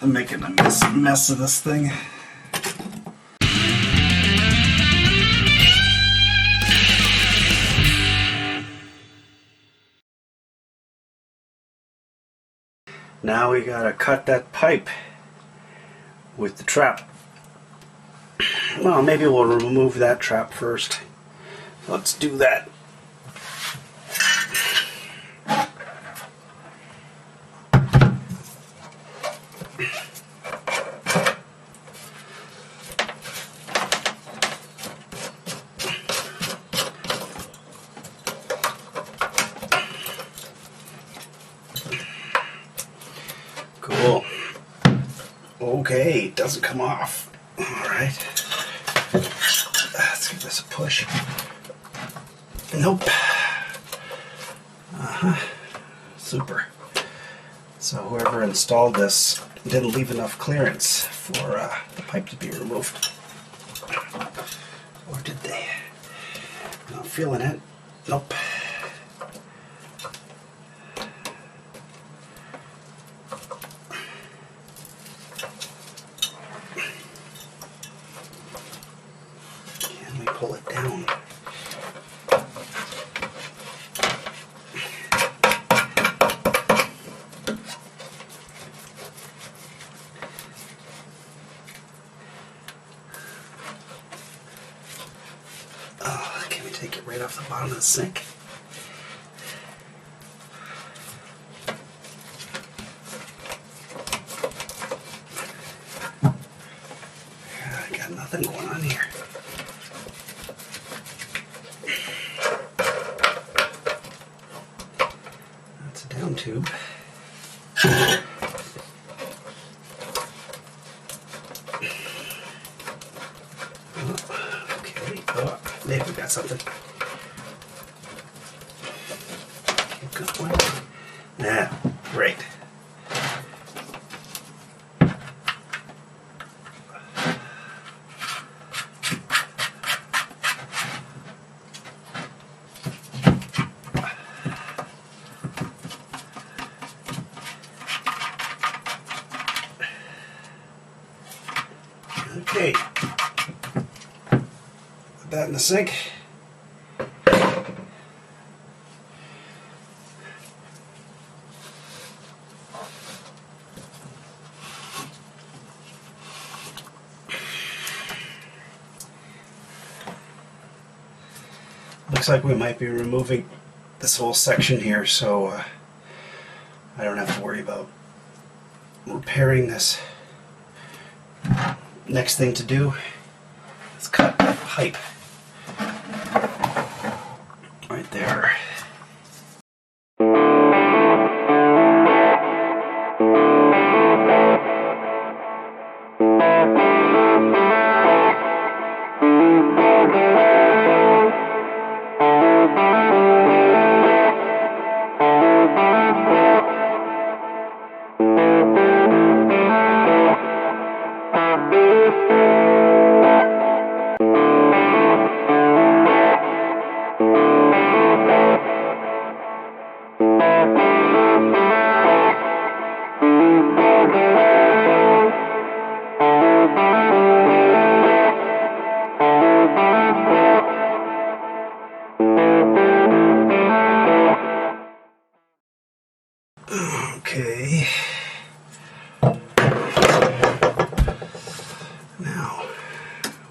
I'm making a mess of this thing. Now we gotta cut that pipe with the trap. Well, maybe we'll remove that trap first. Let's do that. Cool. Okay, it doesn't come off. Alright. Let's give this a push. Nope. Super. So whoever installed this didn't leave enough clearance for the pipe to be removed. Or did they? Not feeling it. Nope. Can we pull it down? Can we take it right off the bottom of the sink? I got nothing going on here. That's a down tube. Okay, oh, maybe we got something. Keep going. Yeah, great. Okay, put that in the sink. Looks like we might be removing this whole section here, so I don't have to worry about repairing this. Next thing to do is cut that pipe right there. Okay. Now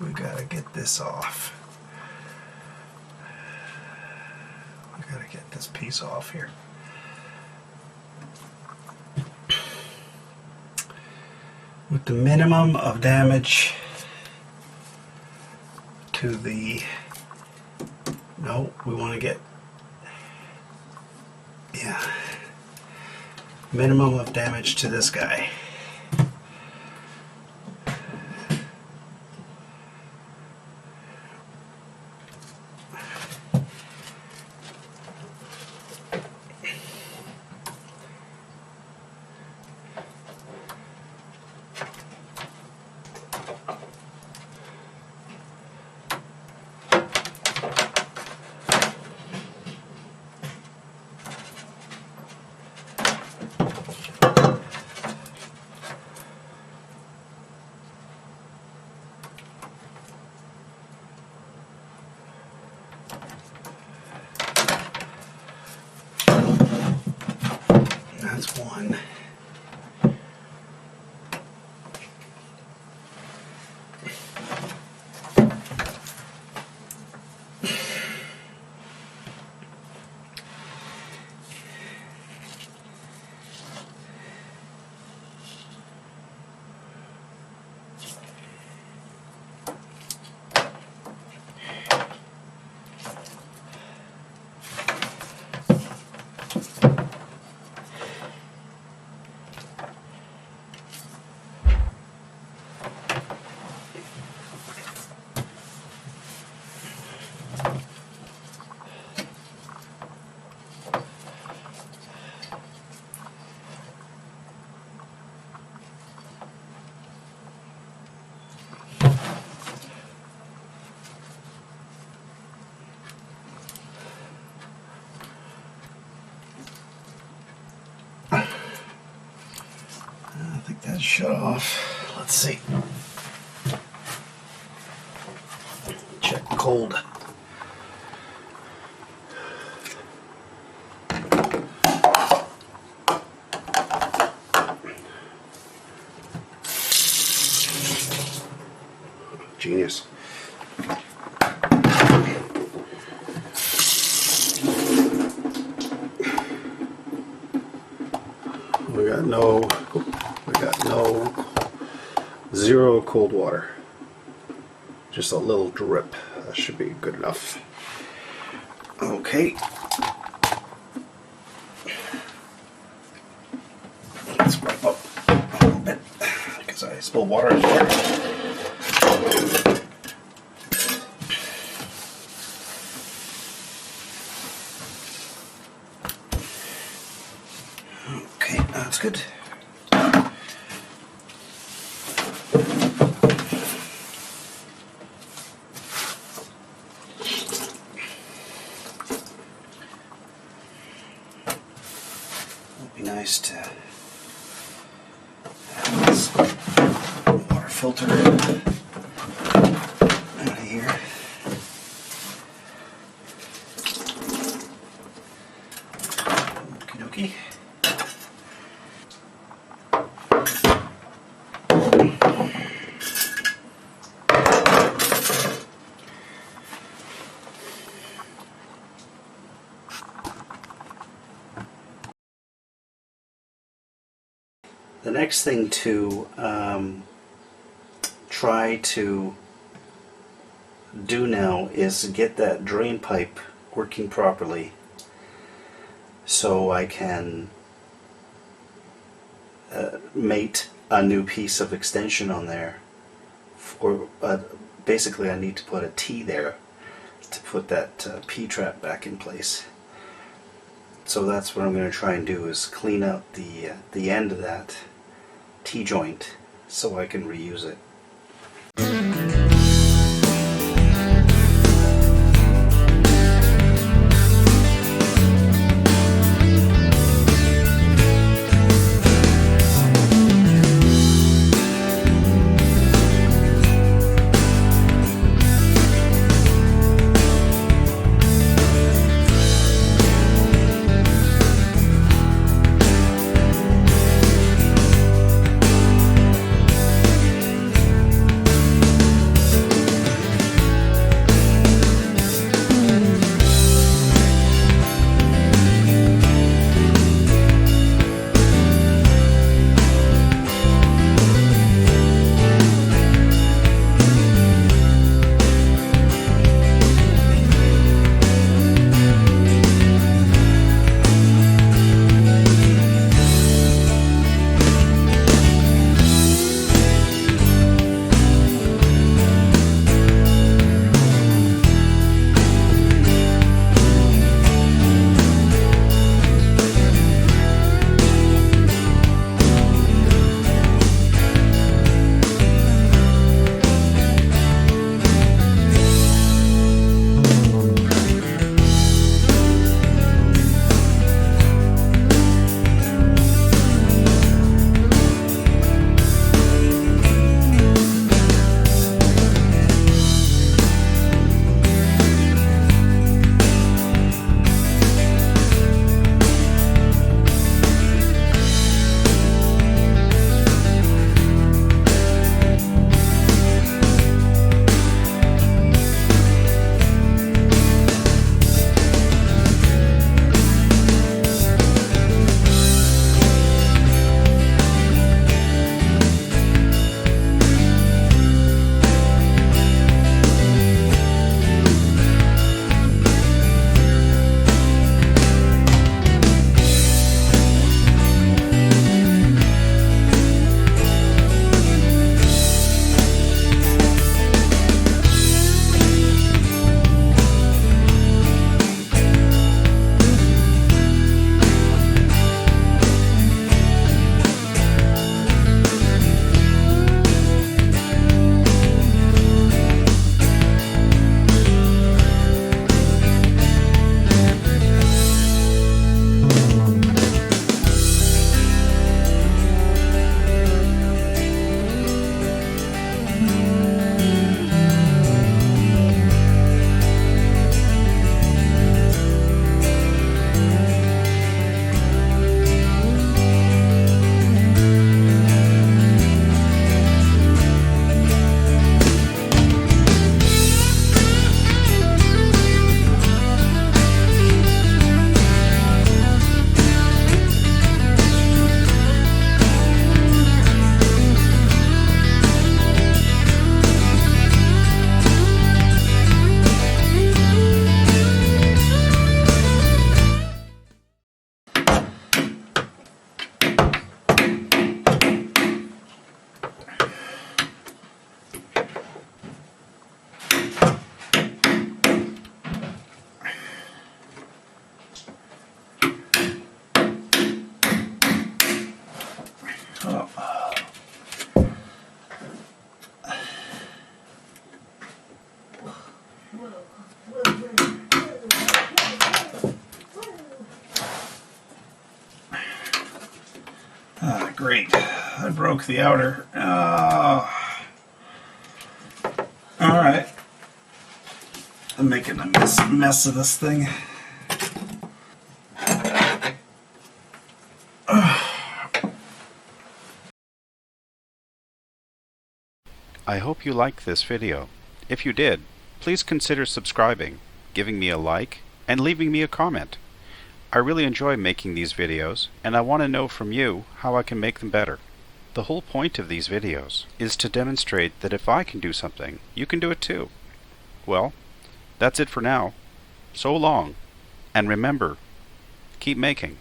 we gotta get this off. We gotta get this piece off here. With the minimum of damage to the... No, we want to get... Yeah. Minimum of damage to this guy. I think that's shut off. Let's see. Check cold. Genius. We got no zero cold water. Just a little drip. That should be good enough. Okay. Let's wipe up a little bit because I spilled water everywhere. Okay, that's good. It'd be nice to have this water filter out of here. Okie dokie. The next thing to try to do now is get that drain pipe working properly so I can mate a new piece of extension on there. Basically I need to put a T there to put that P-trap back in place. So that's what I'm going to try and do, is clean out the end of that T-joint so I can reuse it. I broke the outer. Alright. I'm making a mess of this thing. I hope you liked this video. If you did, please consider subscribing, giving me a like, and leaving me a comment. I really enjoy making these videos, and I want to know from you how I can make them better. The whole point of these videos is to demonstrate that if I can do something, you can do it too. Well, that's it for now. So long, and remember, keep making.